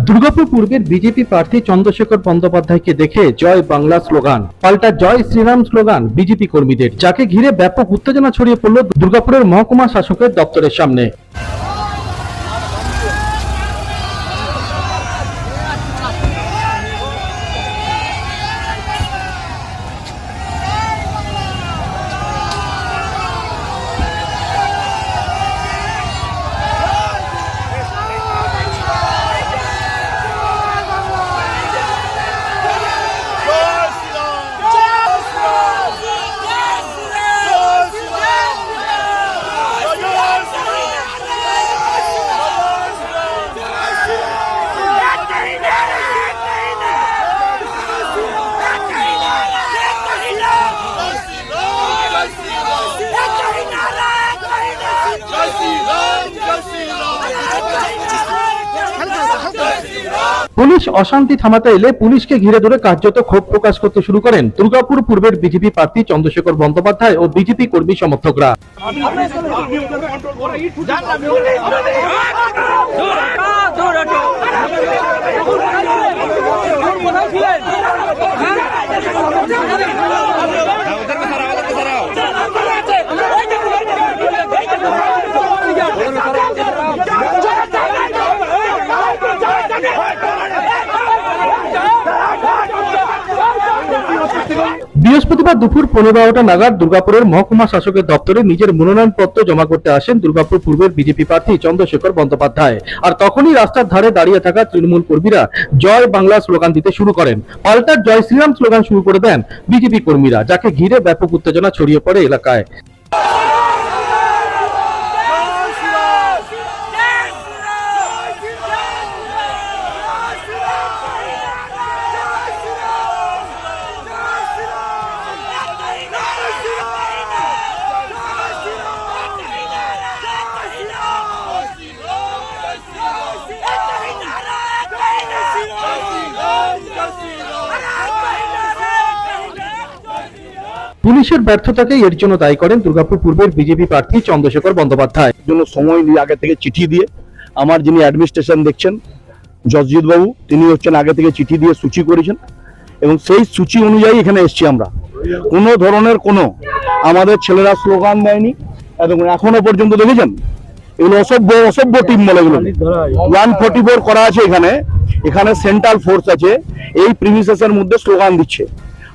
দুর্গাপুর পূর্বের বিজেপি প্রার্থী চন্দ্রশেখর বন্দ্যোপাধ্যায়কে দেখে জয় বাংলা স্লোগান, পাল্টা জয় শ্রীরাম স্লোগান বিজেপি কর্মীদের, যাকে ঘিরে ব্যাপক উত্তেজনা ছড়িয়ে পড়ল দুর্গাপুরের মহকুমা শাসকের দপ্তরের সামনে। পুলিশ অশান্তি থামাতে এলে পুলিশকে ঘিরে ধরে কার্যত ক্ষোভ প্রকাশ করতে শুরু করেন দুর্গাপুর পূর্বের বিজেপি প্রার্থী চন্দ্রশেখর বন্দ্যোপাধ্যায় ও বিজেপি কর্মী সমর্থকরা। বৃহস্পতিবার দুপুর 15টা নাগাদ দুর্গাপুরের মহকুমা শাসকের দপ্তরে নিজের মনোনয়নপত্র জমা করতে আসেন দুর্গাপুর পূর্বের বিজেপি প্রার্থী চন্দ্রশেখর বন্দ্যোপাধ্যায়। আর তখনই রাস্তার ধারে দাঁড়িয়ে থাকা তৃণমূল কর্মীরা জয় বাংলা স্লোগান দিতে শুরু করেন। পাল্টা জয় শ্রীরাম স্লোগান শুরু করে দেন বিজেপি কর্মীরা, যাকে ঘিরে ব্যাপক উত্তেজনা ছড়িয়ে পড়ে এলাকায়। পুলিশের ব্যর্থতাকে এর জন্য দায়ী করেন দুর্গাপুর পূর্বের বিজেপি প্রার্থী চন্দ্রশেখর বন্দ্যোপাধ্যায়। জন্য সময় নিয়ে আগে থেকে চিঠি দিয়ে আমার যিনি অ্যাডমিনিস্ট্রেশন দেখছেন জসজিৎ বাবু, তিনি হচ্ছেন আগে থেকে চিঠি দিয়ে সূচি করেছেন এবং সেই সূচি অনুযায়ী এখানে এসছি আমরা। কোনো ধরনের কোনো আমাদের ছেলেরা স্লোগান দেয়নি এবং এখনো পর্যন্ত দেখেছেন এগুলো অসভ্য টিম বলে এগুলো 144 করা আছে। এখানে সেন্ট্রাল ফোর্স আছে, এই প্রিমিসেসের মধ্যে স্লোগান দিচ্ছে।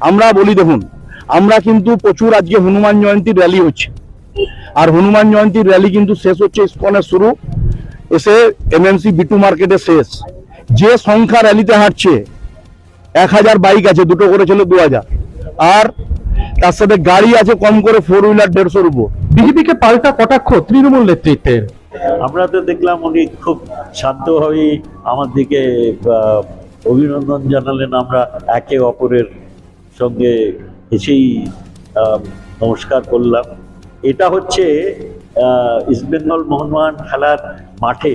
আমরা বলি দেখুন, আমরা কিন্তু প্রচুর আজকে হনুমান জয়ন্তীর র্যালি হচ্ছে, আর হনুমান জয়ন্তীর র্যালি কিন্তু শেষ হচ্ছে ইস্কনের শুরু, এসে এমএনসি বিটু মার্কেটে শেষ। যে সংখ্যা র্যালিতে হাঁটছে 1000 বাইক আছে, দুটো করে ছিল 2000, আর তার সাথে গাড়ি আছে কম করে 4 হুইলার 150-র উপর। বিজেপিকে পাল্টা কটাক্ষ তৃণমূল নেতৃত্বের। আমরা তো দেখলাম উনি খুব শান্তভাবে আমার দিকে অভিনন্দন জানালেন। আমরা একে অপরের সঙ্গে এসেই নমস্কার করলাম। এটা হচ্ছে ইস্টবেঙ্গল মোহনবাগান খেলার মাঠে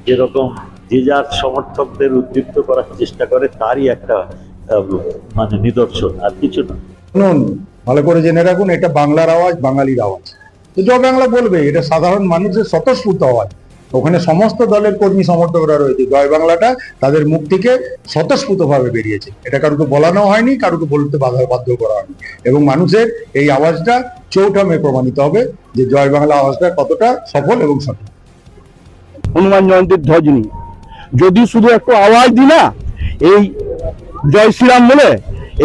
যেরকম যে যার সমর্থকদের উদ্দীপ্ত করার চেষ্টা করে, তারই একটা মানে নিদর্শন, আর কিছু না। শুনুন, ভালো করে জেনে রাখুন, এটা বাংলার আওয়াজ, বাঙালির আওয়াজ। তো জয় বাংলা বলবে, এটা সাধারণ মানুষের স্বতঃস্ফূর্ত আওয়াজ। ওখানে সমস্ত দলের কর্মী সমর্থকরা রয়েছে। জয় বাংলাটা তাদের মুখ থেকে স্বতঃস্ফূর্ত ভাবে বেরিয়েছে, এটা কারুকে বলানো হয়নি, কারুকে বলতে বাধ্য করা হয়নি। এবং মানুষের এই আওয়াজটা চৌঠামে প্রমাণিত হবে যে জয় বাংলা আওয়াজটা কতটা সফল এবং সঠিক। হনুমান জয়ন্তীর ধ্বজ নিয়ে যদি শুধু একটু আওয়াজ দিই না, এই জয় শ্রীরাম বলে,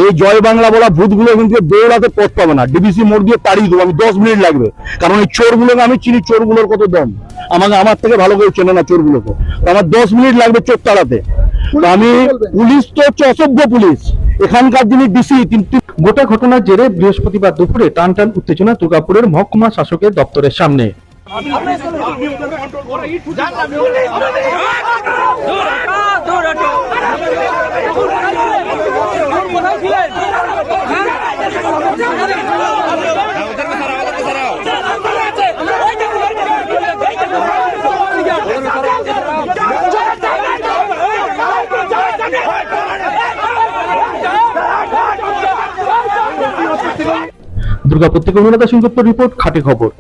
এই জয় বাংলা বলা ভূতগুলো কিন্তু দৌড়াতে পথ পাবে না। ডিবিসি মোড় দিয়ে তাড়িয়ে দেবো আমি, 10 মিনিট লাগবে। কারণ এই চোরগুলোকে আমি চিনি, চোরগুলোর কত দম, আমার থেকে ভালো করে চেনে না চোরগুলোকে। আমার 10 মিনিট লাগবে চোর তাড়াতে। আমি পুলিশ তো হচ্ছে অসভ্য পুলিশ, এখানকার যিনি ডিসি। গোটা ঘটনার জেরে বৃহস্পতিবার দুপুরে টানটান উত্তেজনা দুর্গাপুরের মহকুমা শাসকের দপ্তরের সামনে। দুর্গাপুর থেকে অনুরাধা সিংগুপ্ত রিপোর্ট, খাঁটি খবর।